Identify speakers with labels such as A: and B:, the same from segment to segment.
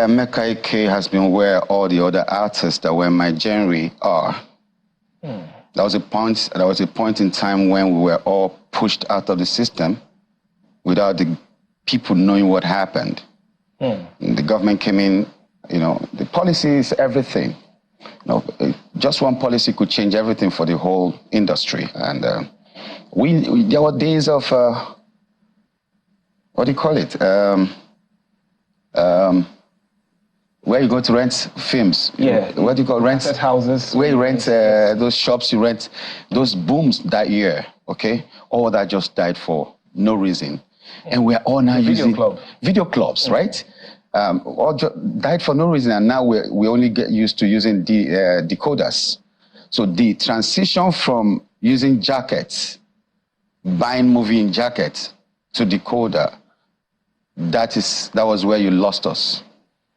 A: Emeka Ike has been where all the other artists that were in my genre are. There was a point in time when we were all pushed out of the system without the people knowing what happened. The government came in, the policy is everything. Just one policy could change everything for the whole industry. And there were days of, what do you call it? Where you go to rent films. What do you call rent?
B: Houses.
A: Where you rent those shops, you rent those booms that year, okay? All that just died for no reason. And we're all now using video clubs, right? All died for no reason, and now we only get used to using decoders. So the transition from using jackets, buying movie in jackets, to decoder, that was where you lost us.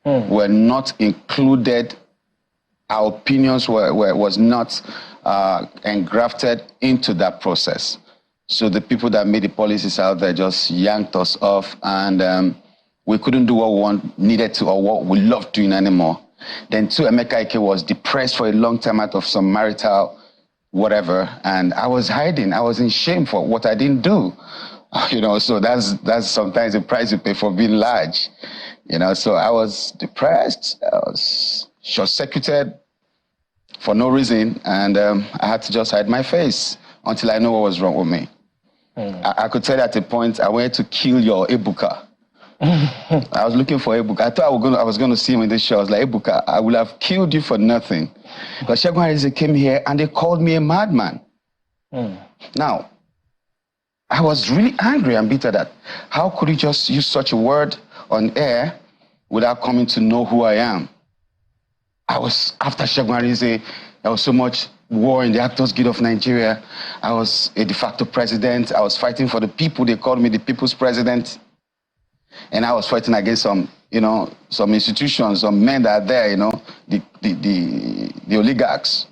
A: We're not included. Our opinions was not engrafted into that process. So the people that made the policies out there just yanked us off, and we couldn't do what we needed to or what we loved doing anymore. Then too, Emeka Ike was depressed for a long time out of some marital whatever, and I was hiding. I was in shame for what I didn't do. So that's sometimes the price you pay for being large. So I was depressed. I was short-circuited for no reason, and I had to just hide my face until I know what was wrong with me. I could tell you at a point I wanted to kill your Ebuka. I was looking for Ebuka. I thought I was going to see him in this show. I was like, Ebuka, I would have killed you for nothing. But Segun Arise came here and they called me a madman. Now, I was really angry and bitter that how could you just use such a word on air without coming to know who I am? After Segun Arise, there was so much war in the Actors Guild of Nigeria. I was a de facto president. I was fighting for the people. They called me the people's president. And I was fighting against some institutions, some men that are there, the oligarchs.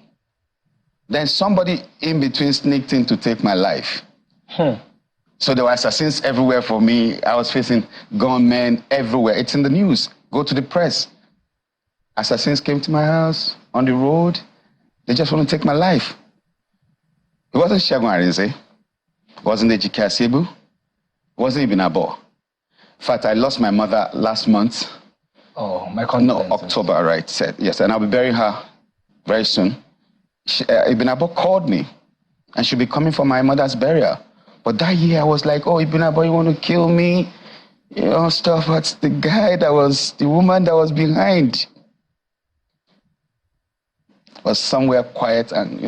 A: Then somebody in between sneaked in to take my life. So there were assassins everywhere for me. I was facing gunmen everywhere. It's in the news. Go to the press. Assassins came to my house on the road. They just want to take my life. It wasn't Segun Arise. It wasn't Ejike Asebu. It wasn't Ibn Abo. In fact, I lost my mother last month.
B: Oh, my condolences.
A: No, October, right? Yes, and I'll be burying her very soon. Ibn Abo called me, and she'll be coming for my mother's burial. But that year, I was like, oh, Ibn Abo, you want to kill me? Stuff. But the woman that was behind was somewhere quiet and,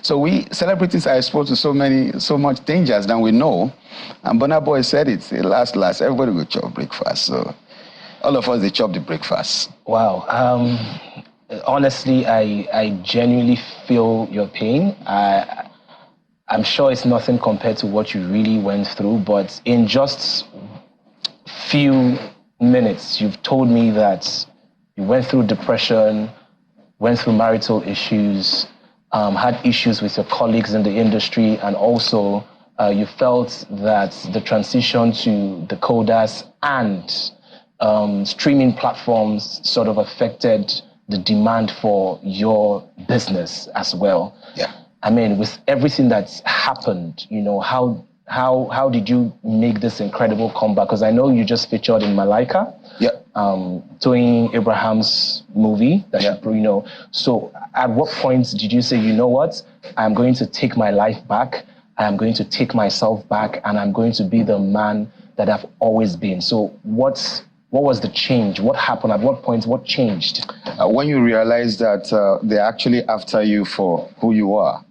A: So we celebrities are exposed to so much dangers than we know. And Burna Boy said it, last, everybody will chop breakfast. So all of us, they chop the breakfast.
B: Wow. Honestly, I genuinely feel your pain. I'm sure it's nothing compared to what you really went through, but in just few minutes, you've told me that you went through depression, went through marital issues, had issues with your colleagues in the industry, and also you felt that the transition to decoders and streaming platforms sort of affected the demand for your business as well.
A: Yeah.
B: I mean, with everything that's happened, how did you make this incredible comeback? Because I know you just featured in Malaika.
A: Yeah.
B: Doing Abraham's movie. So at what point did you say, you know what, I'm going to take my life back, I'm going to take myself back, and I'm going to be the man that I've always been? So what was the change? What happened? At what point? What changed?
A: When you realize that they're actually after you for who you are,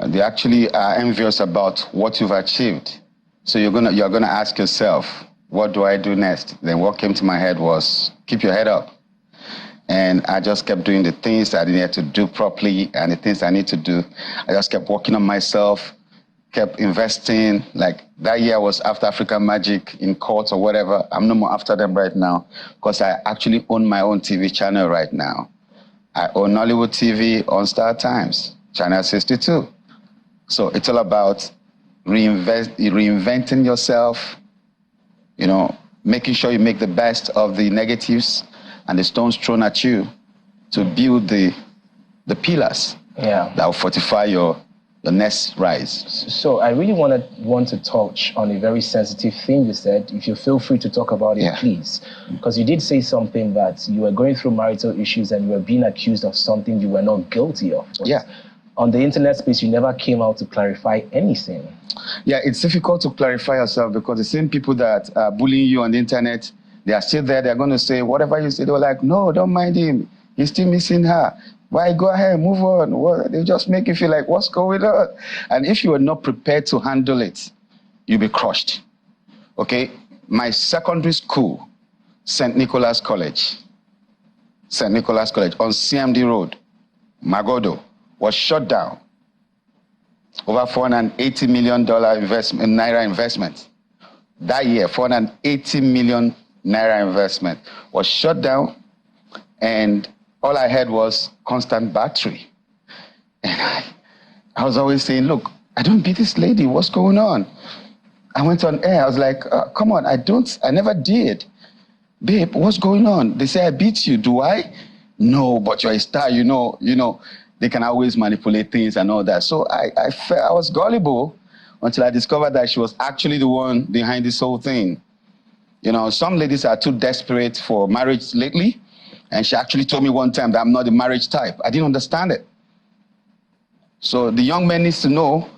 A: they actually are envious about what you've achieved. So you're gonna ask yourself, what do I do next? Then what came to my head was, keep your head up. And I just kept doing the things I needed to do properly and the things I need to do. I just kept working on myself, kept investing. Like that year was after African Magic in court or whatever. I'm no more after them right now because I actually own my own TV channel right now. I own Nollywood TV on Star Times, Channel 62. So it's all about reinventing yourself, making sure you make the best of the negatives and the stones thrown at you to build the pillars that will fortify your next rise.
B: So I really want to touch on a very sensitive thing you said. If you feel free to talk about it, please. Because you did say something that you were going through marital issues and you were being accused of something you were not guilty of. But on the internet space, you never came out to clarify anything.
A: Yeah, it's difficult to clarify yourself because the same people that are bullying you on the internet, they are still there. They're going to say, whatever you say, they were like, no, don't mind him. He's still missing her. Why? Go ahead, move on. They just make you feel like, what's going on? And if you are not prepared to handle it, you'll be crushed. Okay? My secondary school, St. Nicholas College on CMD Road, Magodo, was shut down. Over $480 million naira investment. That year, 480 million naira investment was shut down, and all I had was constant battery. And I was always saying, look, I don't beat this lady. What's going on? I went on air. I was like, come on, I never did. Babe, what's going on? They say I beat you. Do I? No, but you're a star, you know, they can always manipulate things and all that. So I was gullible until I discovered that she was actually the one behind this whole thing. You know, some ladies are too desperate for marriage lately. And she actually told me one time that I'm not the marriage type. I didn't understand it. So the young men need to know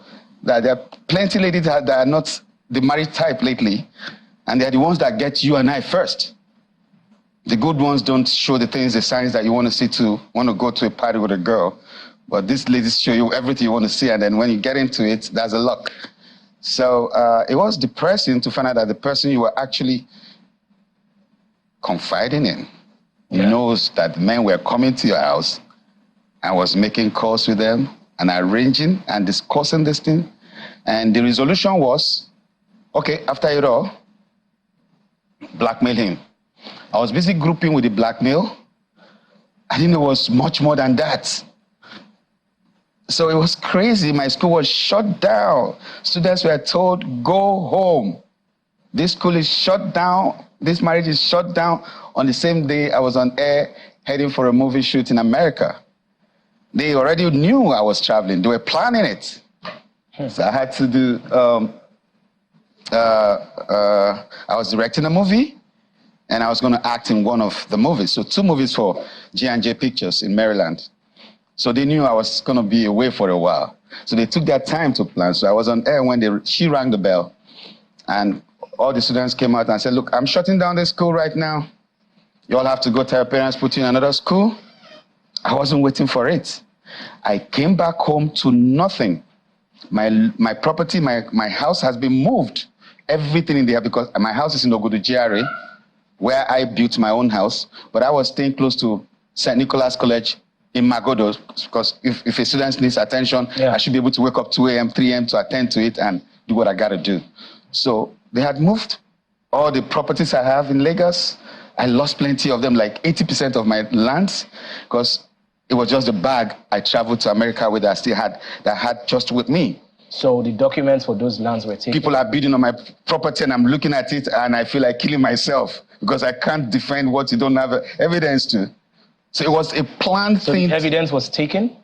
A: that there are plenty of ladies that are not the marriage type lately. And they're the ones that get you and I first. The good ones don't show the signs that you want to see want to go to a party with a girl. But these ladies show you everything you want to see. And then when you get into it, there's a luck. So it was depressing to find out that the person you were actually confiding in knows that men were coming to your house and was making calls with them and arranging and discussing this thing. And the resolution was, okay, after it all, blackmail him. I was busy grouping with the blackmail. I didn't know it was much more than that. So it was crazy. My school was shut down. Students were told, go home. This school is shut down. This marriage is shut down. On the same day, I was on air heading for a movie shoot in America. They already knew I was traveling. They were planning it. So I had to do, I was directing a movie, and I was going to act in one of the movies. So 2 movies for G&J Pictures in Maryland. So they knew I was going to be away for a while. So they took their time to plan. So I was on air when she rang the bell, and all the students came out and said, look, I'm shutting down this school right now. You all have to go tell your parents, put you in another school. I wasn't waiting for it. I came back home to nothing. My property, my house has been moved. Everything in there, because my house is in Ogudu GRA, where I built my own house. But I was staying close to St. Nicholas College in Magodo, because if a student needs attention, I should be able to wake up 2 a.m., 3 a.m. to attend to it and do what I got to do. So they had moved all the properties I have in Lagos. I lost plenty of them, like 80% of my lands, because it was just the bag I traveled to America with that I still had, that I had just with me.
B: So the documents for those lands were taken? People
A: are bidding on my property and I'm looking at it and I feel like killing myself because I can't defend what you don't have evidence to. So it was a planned thing.
B: The evidence was taken?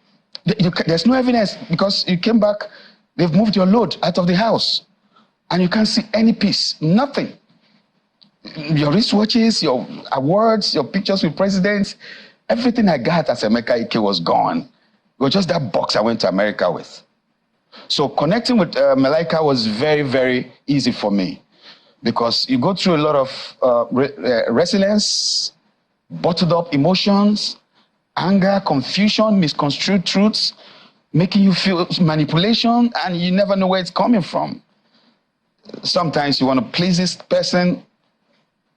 A: There's no evidence because you came back, they've moved your load out of the house and you can't see any piece, nothing. Your wristwatches, your awards, your pictures with presidents, everything I got as Emeka Ike was gone. It was just that box I went to America with. So connecting with Malaika was very, very easy for me because you go through a lot of resilience, bottled up emotions, anger, confusion, misconstrued truths, making you feel manipulation, and you never know where it's coming from. Sometimes you want to please this person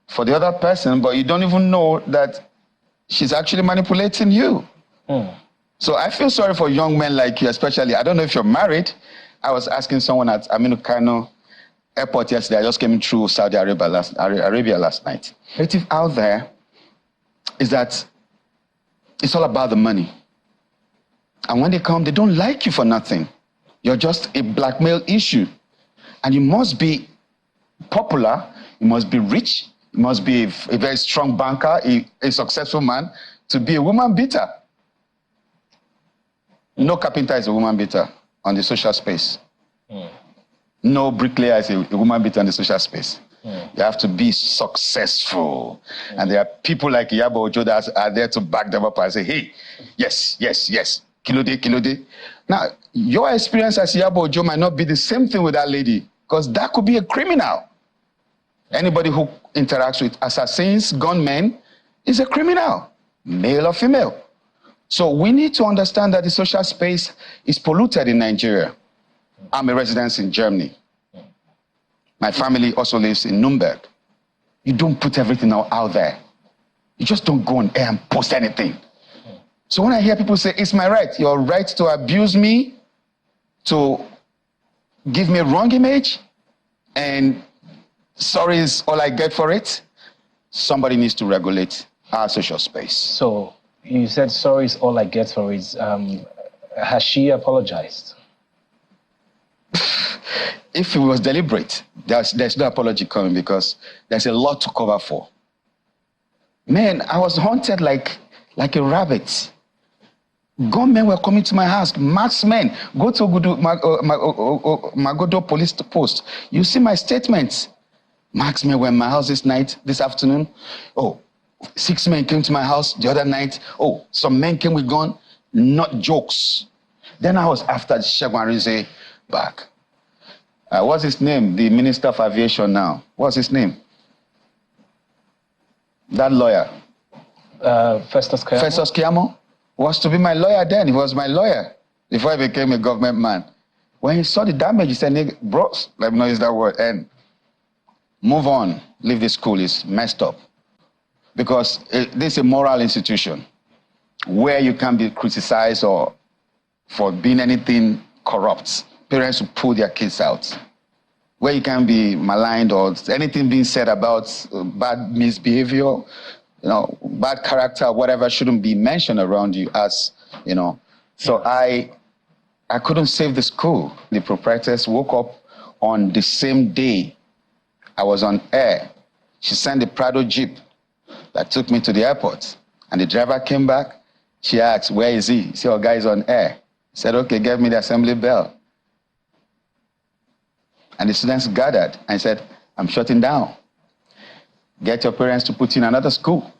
A: for the other person, but you don't even know that she's actually manipulating you. So I feel sorry for young men like you, especially. I don't know if you're married. I was asking someone at Aminu Kano airport yesterday. I just came through Saudi Arabia last night. The narrative out there is that it's all about the money. And when they come, they don't like you for nothing. You're just a blackmail issue. And you must be popular, you must be rich, You must be a very strong banker, a successful man, to be a woman beater. No carpenter is a woman beater on the social space. No bricklayer is a woman beater on the social space. You have to be successful. And there are people like Iyabo Ojo that are there to back them up and say, hey, yes, yes, yes, Kilode, Kilode. Now, your experience as Iyabo Ojo might not be the same thing with that lady, because that could be a criminal. Anybody who interacts with assassins, gunmen, is a criminal, male or female. So we need to understand that the social space is polluted in Nigeria. I'm a resident in Germany. My family also lives in Nuremberg. You don't put everything out there. You just don't go on air and post anything. So when I hear people say, it's my right, your right to abuse me, to give me a wrong image, and sorry is all I get for it, somebody needs to regulate our social space.
B: So you said sorry is all I get for it. Has she apologized?
A: If it was deliberate, there's no apology coming, because there's a lot to cover for. Man, I was hunted like a rabbit. Gunmen were coming to my house, marksmen. Go to Magodo police post. You see my statements. Marksmen were in my house this afternoon. Oh, 6 men came to my house the other night. Oh, some men came with gun. Not jokes. Then I was after Segun Arinze back. What's his name? The Minister of Aviation now. What's his name? That lawyer.
B: Festus Keyamo.
A: Festus Keyamo was to be my lawyer then. He was my lawyer before I became a government man. When he saw the damage, he said, bro, let me not use that word, and move on. Leave this school. It's messed up. Because this is a moral institution where you can be criticized or for being anything corrupt. Parents who pull their kids out. Where you can be maligned or anything being said about bad misbehavior, bad character, whatever shouldn't be mentioned around you as, So I couldn't save the school. The proprietors woke up on the same day I was on air. She sent the Prado Jeep that took me to the airport. And the driver came back. She asked, where is he? He said, our guy is on air. He said, okay, get me the assembly bell. And the students gathered and said, I'm shutting down. Get your parents to put you in another school.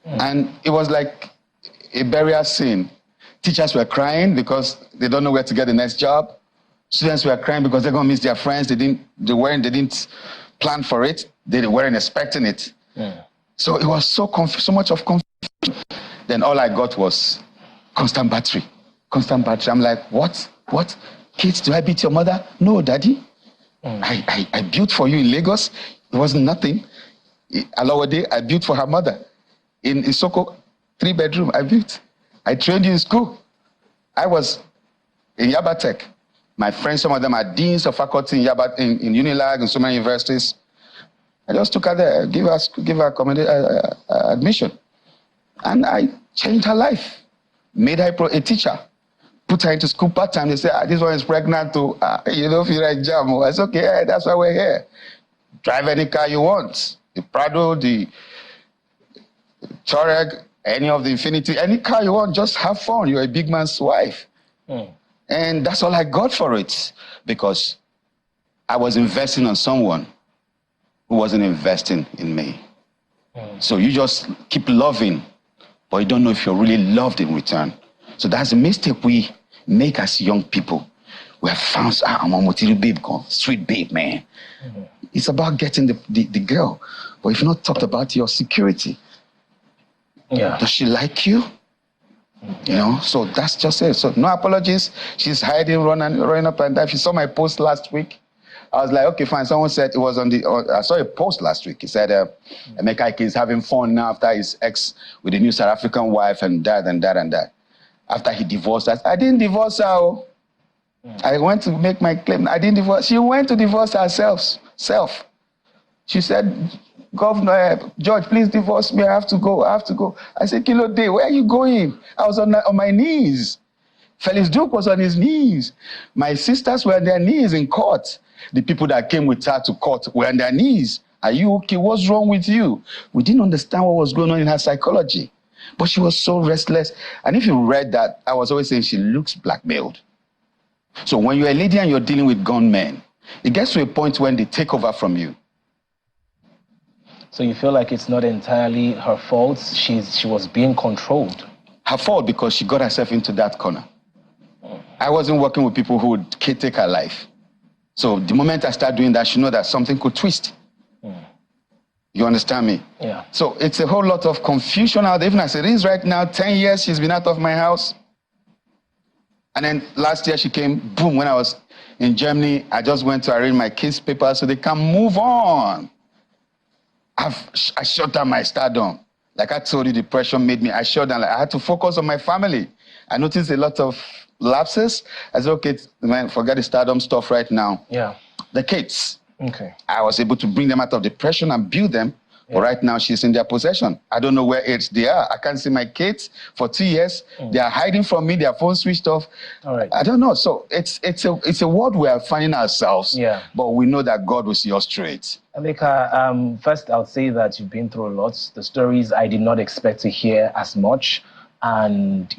A: And it was like a burial scene. Teachers were crying because they don't know where to get the next job. Students were crying because they're going to miss their friends. They didn't plan for it. They weren't expecting it. So it was so much of confusion. Then all I got was constant battery. Constant battery. I'm like, what? Kids, do I beat your mother? No, daddy. I built for you in Lagos. It wasn't nothing. Alawade, I built for her mother. In Isoko, 3-bedroom, I built. I trained you in school. I was in Yaba Tech. My friends, some of them are deans of faculty in Unilag and so many universities. I just took her there, give her admission. And I changed her life. Made her a teacher. Put her into school part-time. They say, this one is pregnant too. You don't feel like jam. I said, okay, that's why we're here. Drive any car you want. The Prado, the Touareg, any of the Infinity, any car you want, just have fun. You're a big man's wife. And that's all I got for it. Because I was investing on someone who wasn't investing in me. So you just keep loving, but you don't know if you're really loved in return. So that's the mistake we make as young people. We have found, I'm a material babe, street babe, man. It's about getting the girl. But if you've not talked about your security, does she like you? So that's just it. So no apologies. She's hiding, running up and down. If you saw my post last week, I was like, okay, fine. Someone said it was I saw a post last week. He said, Emeka Ike is having fun now after his ex with a new South African wife and that and that and that. After he divorced us, I didn't divorce her. I went to make my claim. I didn't divorce. She went to divorce herself. She said, Governor, George, please divorce me. I have to go. I said, Kilo Day, where are you going? I was on my knees. Felix Duke was on his knees. My sisters were on their knees in court. The people that came with her to court were on their knees. Are you okay? What's wrong with you? We didn't understand what was going on in her psychology. But she was so restless. And if you read that, I was always saying she looks blackmailed. So when you're a lady and you're dealing with gunmen, it gets to a point when they take over from you.
B: So you feel like it's not entirely her fault? She was being controlled.
A: Her fault because she got herself into that corner. I wasn't working with people who would take her life. So the moment I start doing that, she know that something could twist. You understand me?
B: Yeah.
A: So it's a whole lot of confusion out there. Even as it is right now, 10 years she's been out of my house. And then last year she came, boom, when I was in Germany, I just went to arrange my kids' papers so they can move on. I shut down my stardom. Like I told you, depression made me, I shut down. Like I had to focus on my family. I noticed a lot of lapses. I said, okay, man, forget the stardom stuff right now.
B: Yeah.
A: The kids.
B: Okay.
A: I was able to bring them out of depression and build them. Yeah. But right now, she's in their possession. I don't know where else they are. I can't see my kids for 2 years. They are hiding from me. Their phone switched off.
B: All right.
A: I don't know. So it's a world we are finding ourselves.
B: Yeah.
A: But we know that God will see us straight.
B: Emeka, first, I'll say that you've been through a lot. The stories I did not expect to hear as much. And,